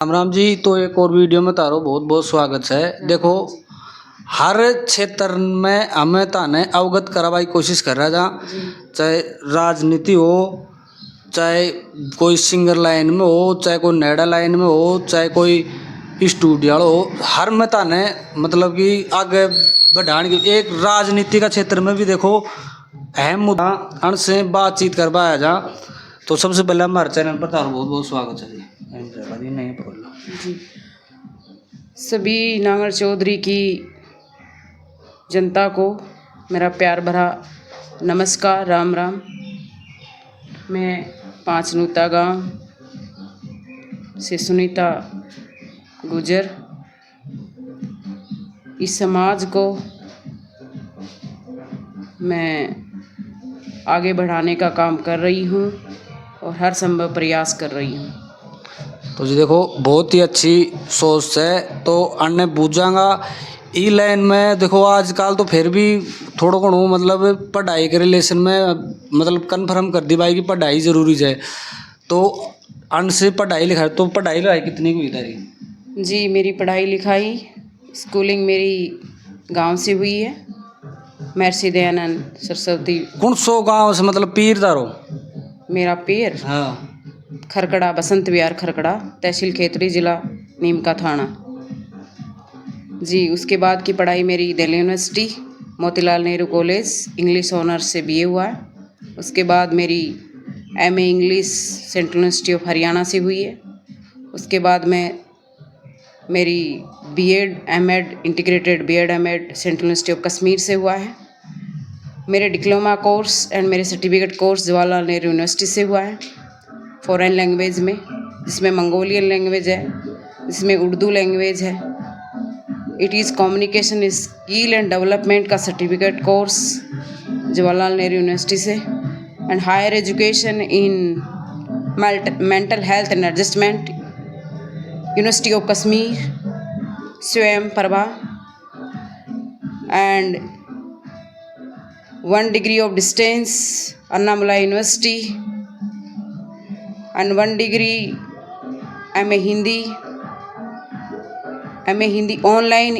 राम राम जी। तो एक और वीडियो में तारो बहुत बहुत स्वागत है। देखो, हर क्षेत्र में हमें ताने अवगत कराने की कोशिश कर रहा था, चाहे राजनीति हो, चाहे कोई सिंगर लाइन में हो, चाहे कोई नेड़ा लाइन में हो, चाहे कोई स्टूडियो हो, हर में ताने मतलब कि आगे बढ़ाने की एक राजनीति का क्षेत्र में भी देखो अहम मुद्दा अण से बातचीत कर पाया जा। तो सबसे पहले हमारे चैनल पर तारो बहुत बहुत स्वागत है जी। नहीं जी, सभी नांगल चौधरी की जनता को मेरा प्यार भरा नमस्कार, राम राम। मैं पांचनूता गांव से सुनीता गुजर इस समाज को मैं आगे बढ़ाने का काम कर रही हूँ और हर संभव प्रयास कर रही हूँ। तो जी देखो, बहुत ही अच्छी सोच है। तो अन्य बूझांगा ई लाइन में देखो, आजकल तो फिर भी थोड़ा घणो मतलब पढ़ाई के रिलेशन में मतलब कन्फर्म कर दी भाई कि पढ़ाई जरूरी है। तो अन्न से पढ़ाई लिखाई, तो पढ़ाई लिखाई कितनी हुई तारी? जी, मेरी पढ़ाई लिखाई स्कूलिंग मेरी गांव से हुई है, महर्षि दयानंद सरस्वती। कौन सो गाँव से, मतलब पीर तारो? मेरा पेर हाँ। खरकड़ा, बसंत विहार खरकड़ा, तहसील खेतड़ी, जिला नीमका थाना। जी, उसके बाद की पढ़ाई मेरी Delhi university Motilal Nehru college English honours से बीए हुआ है। उसके बाद मेरी MA English central university of Haryana से हुई है। उसके बाद मेरी BEd MEd integrated BEd MEd central university of Kashmir से हुआ है। मेरे डिप्लोमा कोर्स एंड मेरे certificate course Jawaharlal Nehru university से हुआ है फॉरेन लैंग्वेज में, जिसमें मंगोलियन लैंग्वेज है, जिसमें उर्दू लैंग्वेज है। It is communication skill and development का certificate course Jawaharlal Nehru university से, and higher education in mental health and adjustment university of Kashmir Swayam Prabha, and 1 degree of distance Annamalai University, and 1 degree MA Hindi online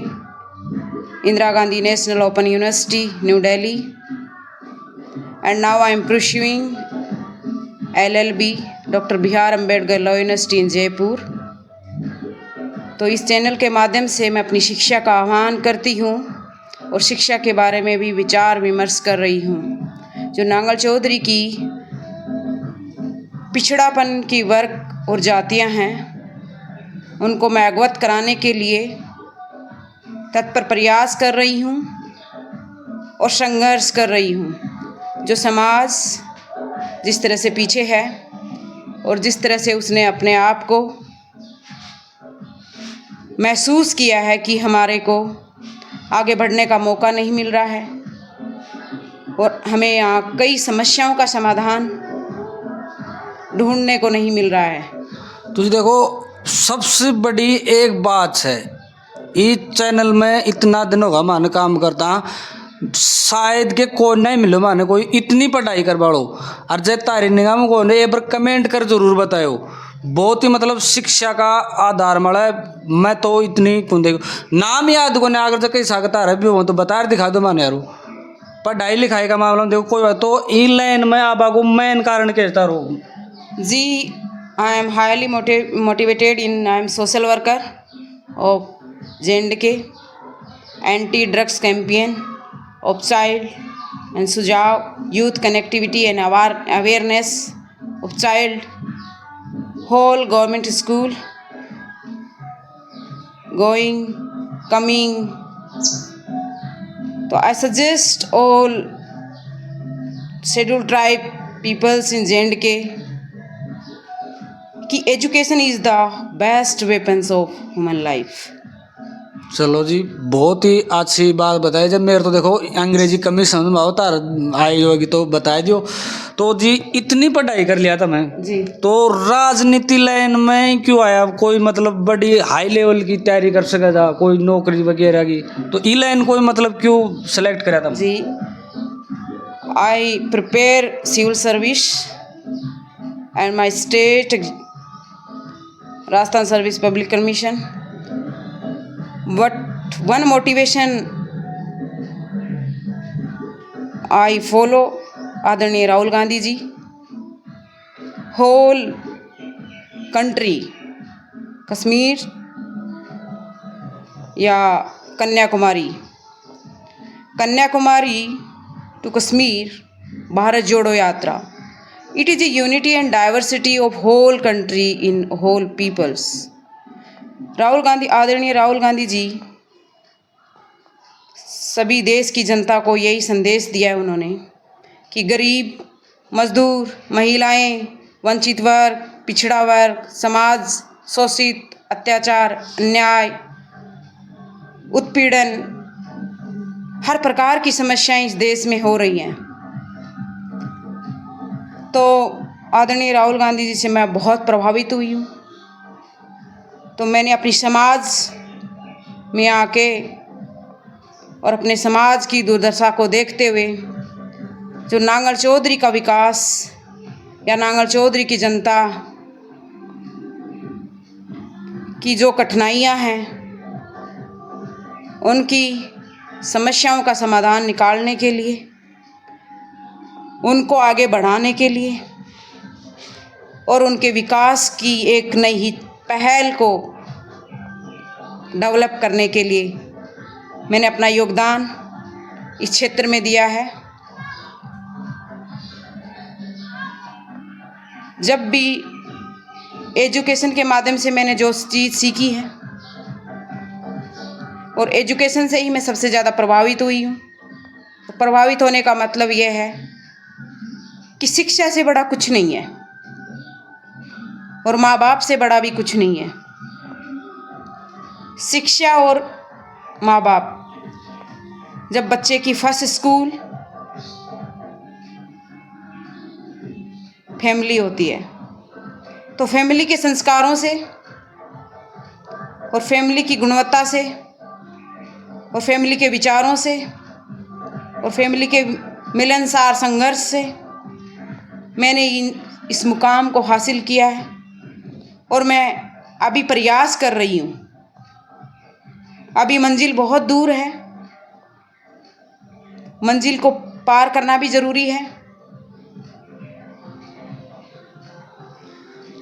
Indira Gandhi National Open University, New Delhi, and now I am pursuing LLB Dr. B.R. Ambedkar Law University in Jaipur। तो इस channel के माध्यम से मैं अपनी शिक्षा का आह्वान करती हूँ और शिक्षा के बारे में भी विचार विमर्श कर रही हूँ। जो नांगल चौधरी की पिछड़ापन की वर्ग और जातियाँ हैं, उनको मैं अवगत कराने के लिए तत्पर प्रयास कर रही हूँ और संघर्ष कर रही हूँ। जो समाज जिस तरह से पीछे है और जिस तरह से उसने अपने आप को महसूस किया है कि हमारे को आगे बढ़ने का मौका नहीं मिल रहा है और हमें यहाँ कई समस्याओं का समाधान ढूंढने को नहीं मिल रहा है। तो जी देखो, सबसे बड़ी एक बात है, इस चैनल में इतना दिन होगा माने काम करता, शायद के कोई नहीं मिलो माने कोई इतनी पढ़ाई कर बाड़ो। और जय तारी निगाह में को एक बार कमेंट कर जरूर बताओ। बहुत ही मतलब शिक्षा का आधार मड़ा है। मैं तो इतनी कौन देखो नाम याद को नहीं, अगर जब कहीं सकता है भी हो तो बता दिखा दो माने यारो। पढ़ाई लिखाई का मामला में देखो कोई बात, तो इन लाइन में आप आगो मेन कारण कहता रहो जी। I am highly motivated in, I am social worker of JNK, anti drugs campaign of child and सुझाव youth connectivity and awareness of child whole government school going coming। So I suggest all scheduled tribe peoples in JNK कि education is the best weapons of human life। चलो जी, बहुत ही अच्छी बात बताई। जब मेरे तो देखो अंग्रेजी कमी समझ में आवता आई होगी तो बता दियो। तो जी इतनी पढ़ाई कर लिया था मैं जी, तो राजनीति लाइन में क्यों आया? कोई मतलब बड़ी हाई लेवल की तैयारी कर सका था, कोई नौकरी वगैरह की, तो ई लाइन कोई मतलब क्यों सेलेक्ट करा था? जी, I prepare civil service and my state Rajasthan service public commission. But one motivation I follow आदरणीय राहुल गांधी जी। होल कंट्री, कश्मीर या Kanyakumari, Kanyakumari to Kashmir, Bharat Jodo Yatra. It is a unity and diversity of whole country in whole peoples. Rahul Gandhi, आदरणीय राहुल गांधी जी सभी देश की जनता को यही संदेश दिया है उन्होंने कि गरीब, मजदूर, महिलाएं, वंचित वर्ग, पिछड़ा वर्ग, समाज, शोषित, अत्याचार, अन्याय, उत्पीड़न, हर प्रकार की समस्याएं इस देश में हो रही हैं। तो आदरणीय राहुल गांधी जी से मैं बहुत प्रभावित हुई हूँ। तो मैंने अपनी समाज में आके और अपने समाज की दुर्दशा को देखते हुए जो नांगल चौधरी का विकास या नांगल चौधरी की जनता की जो कठिनाइयाँ हैं, उनकी समस्याओं का समाधान निकालने के लिए, उनको आगे बढ़ाने के लिए और उनके विकास की एक नई पहल को डेवलप करने के लिए मैंने अपना योगदान इस क्षेत्र में दिया है। जब भी एजुकेशन के माध्यम से मैंने जो चीज़ सीखी है और एजुकेशन से ही मैं सबसे ज़्यादा प्रभावित हुई हूँ। तो प्रभावित होने का मतलब यह है कि शिक्षा से बड़ा कुछ नहीं है और माँ बाप से बड़ा भी कुछ नहीं है। शिक्षा और माँ बाप, जब बच्चे की फर्स्ट स्कूल फैमिली होती है, तो फैमिली के संस्कारों से और फैमिली की गुणवत्ता से और फैमिली के विचारों से और फैमिली के मिलनसार संघर्ष से मैंने इस मुकाम को हासिल किया है और मैं अभी प्रयास कर रही हूँ। अभी मंजिल बहुत दूर है, मंजिल को पार करना भी ज़रूरी है।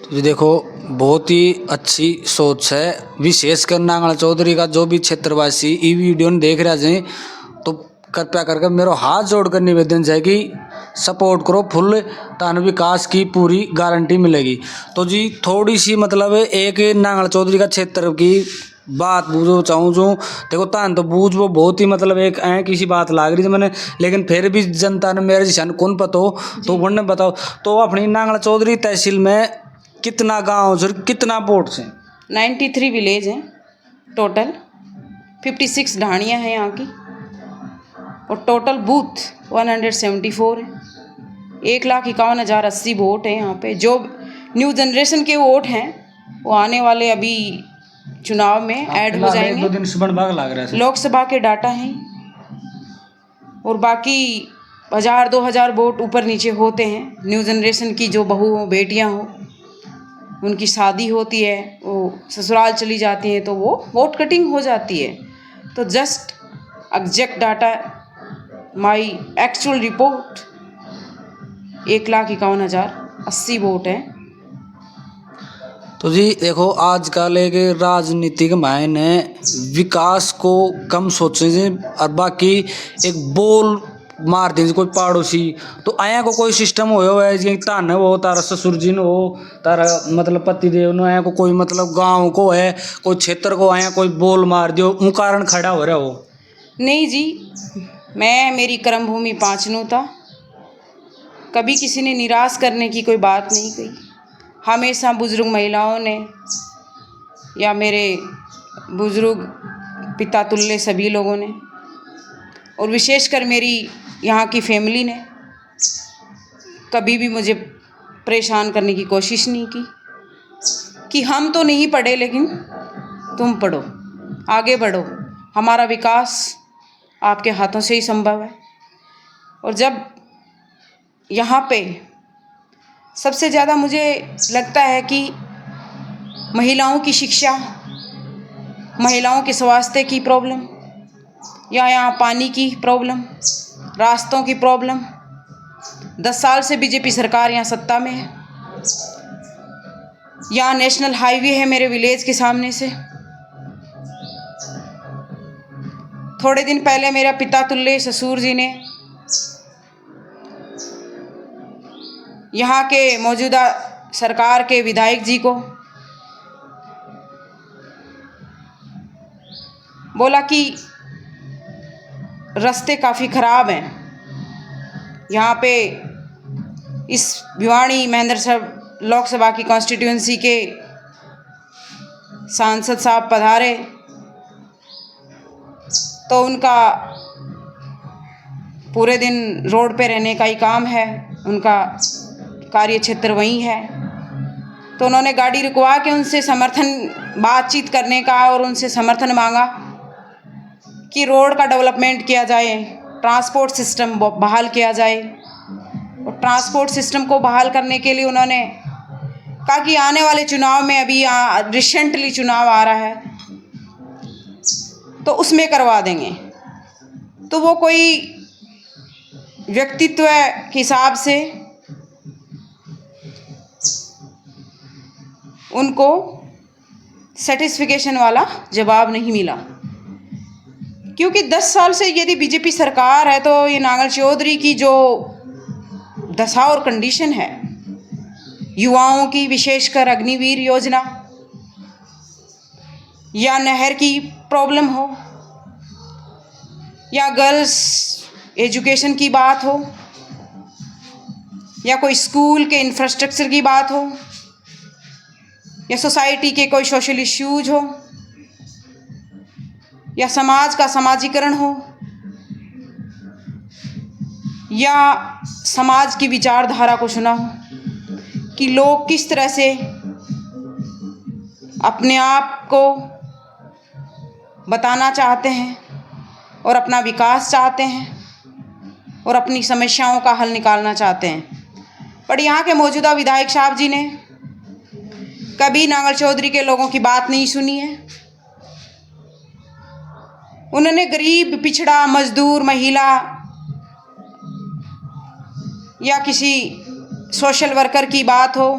तो ये देखो, बहुत ही अच्छी सोच है, विशेषकर नांगल चौधरी का जो भी क्षेत्रवासी ई वीडियो ने देख रहा है तो कृपया करके मेरा हाथ जोड़कर निवेदन है कि सपोर्ट करो फुल, तान विकास की पूरी गारंटी मिलेगी। तो जी थोड़ी सी मतलब एक नांगल चौधरी का क्षेत्र की बात बूझो चाहूँ जो देखो तान तो बूझ वो बहुत ही मतलब एक किसी बात लाग रही थी मैंने, लेकिन फिर भी जनता ने मेरे जिसान कौन पता हो तो उन्होंने बताओ। तो अपनी नांगल चौधरी तहसील में कितना गांव सर, कितना बोर्ड से? 93 विलेज हैं टोटल, 56 ढाणियाँ हैं यहाँ की और टोटल बूथ 174 है। 1,51,080 वोट हैं यहाँ पे। जो न्यू जनरेशन के वोट हैं वो आने वाले अभी चुनाव में ऐड हो जाएंगे। 1-2 दिन से भाग लग रहा है। लोकसभा के डाटा हैं और बाकी 1,000-2,000 वोट ऊपर नीचे होते हैं। न्यू जनरेशन की जो बहू हो, बेटियाँ हो, उनकी शादी होती है, वो ससुराल चली जाती हैं तो वो वोट कटिंग हो जाती है। तो just exact data, my actual report 1,51,080 vote हैं। तो जी देखो, आजकल एक राजनीतिक मायने विकास को कम सोचे और बाकी एक बोल मार दें कोई पड़ोसी, तो आया को कोई सिस्टम हो है तान हो, तारा ससुर जी हो, तारा मतलब पति देव न आया को कोई मतलब गांव को है, कोई क्षेत्र को आया कोई बोल मार दियो उन कारण खड़ा हो रहा हो? नहीं जी, मैं मेरी कर्म भूमि पांचनू था, कभी किसी ने निराश करने की कोई बात नहीं कही। हमेशा बुजुर्ग महिलाओं ने या मेरे बुजुर्ग पिता तुल्य सभी लोगों ने और विशेषकर मेरी यहाँ की फैमिली ने कभी भी मुझे परेशान करने की कोशिश नहीं की कि हम तो नहीं पढ़े लेकिन तुम पढ़ो, आगे बढ़ो, हमारा विकास आपके हाथों से ही संभव है। और जब यहाँ पे सबसे ज़्यादा मुझे लगता है कि महिलाओं की शिक्षा, महिलाओं के स्वास्थ्य की प्रॉब्लम, या यहाँ पानी की प्रॉब्लम, रास्तों की प्रॉब्लम। 10 साल से बीजेपी सरकार यहाँ सत्ता में है। यहाँ नेशनल हाईवे है मेरे विलेज के सामने से। थोड़े दिन पहले मेरा पिता तुल्य ससुर जी ने यहाँ के मौजूदा सरकार के विधायक जी को बोला कि रास्ते काफ़ी ख़राब हैं। यहाँ पे इस भिवाड़ी महेंद्र लोकसभा की कॉन्स्टिट्यूंसी के सांसद साहब पधारे तो उनका पूरे दिन रोड पे रहने का ही काम है, उनका कार्य क्षेत्र वही है। तो उन्होंने गाड़ी रुकवा के उनसे बातचीत करने का और उनसे समर्थन मांगा कि रोड का डेवलपमेंट किया जाए, ट्रांसपोर्ट सिस्टम बहाल किया जाए। और ट्रांसपोर्ट सिस्टम को बहाल करने के लिए उन्होंने कहा कि आने वाले चुनाव में, अभी रिसेंटली चुनाव आ रहा है, तो उसमें करवा देंगे। तो वो कोई व्यक्तित्व के हिसाब से उनको सेटिस्फिकेशन वाला जवाब नहीं मिला, क्योंकि 10 साल से यदि बीजेपी सरकार है तो ये नांगल चौधरी की जो दशा और कंडीशन है, युवाओं की विशेषकर अग्निवीर योजना या नहर की प्रॉब्लम हो या गर्ल्स एजुकेशन की बात हो या कोई स्कूल के इंफ्रास्ट्रक्चर की बात हो या सोसाइटी के कोई सोशल इश्यूज हो या समाज का समाजीकरण हो या समाज की विचारधारा को सुना हो कि लोग किस तरह से अपने आप को बताना चाहते हैं और अपना विकास चाहते हैं और अपनी समस्याओं का हल निकालना चाहते हैं। पर यहाँ के मौजूदा विधायक साहब जी ने कभी नांगल चौधरी के लोगों की बात नहीं सुनी है। उन्होंने गरीब, पिछड़ा, मजदूर, महिला या किसी सोशल वर्कर की बात हो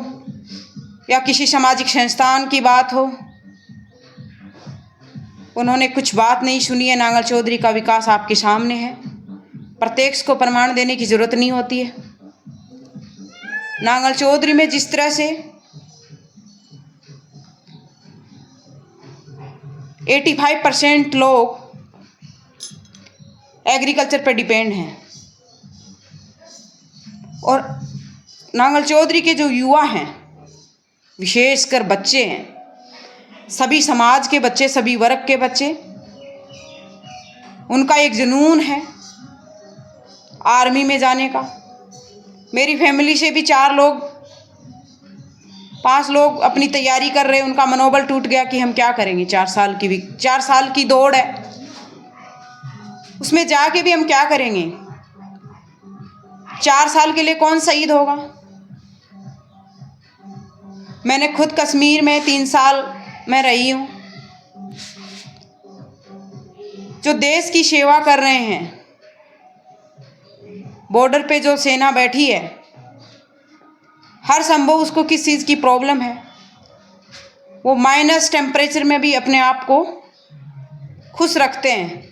या किसी सामाजिक संस्थान की बात हो, उन्होंने कुछ बात नहीं सुनी है। नांगल चौधरी का विकास आपके सामने है, प्रत्यक्ष को प्रमाण देने की ज़रूरत नहीं होती है। नांगल चौधरी में जिस तरह से 85% लोग एग्रीकल्चर पर डिपेंड हैं और नांगल चौधरी के जो युवा हैं, विशेषकर बच्चे हैं, सभी समाज के बच्चे, सभी वर्ग के बच्चे, उनका एक जुनून है आर्मी में जाने का। मेरी फैमिली से भी 5 लोग अपनी तैयारी कर रहे हैं। उनका मनोबल टूट गया कि हम क्या करेंगे, 4 साल की दौड़ है, उसमें जाके भी हम क्या करेंगे। 4 साल के लिए कौन शहीद होगा। मैंने खुद कश्मीर में 3 साल मैं रही हूँ। जो देश की सेवा कर रहे हैं, बॉर्डर पे जो सेना बैठी है, हर संभव उसको किस चीज़ की प्रॉब्लम है, वो माइनस टेम्परेचर में भी अपने आप को खुश रखते हैं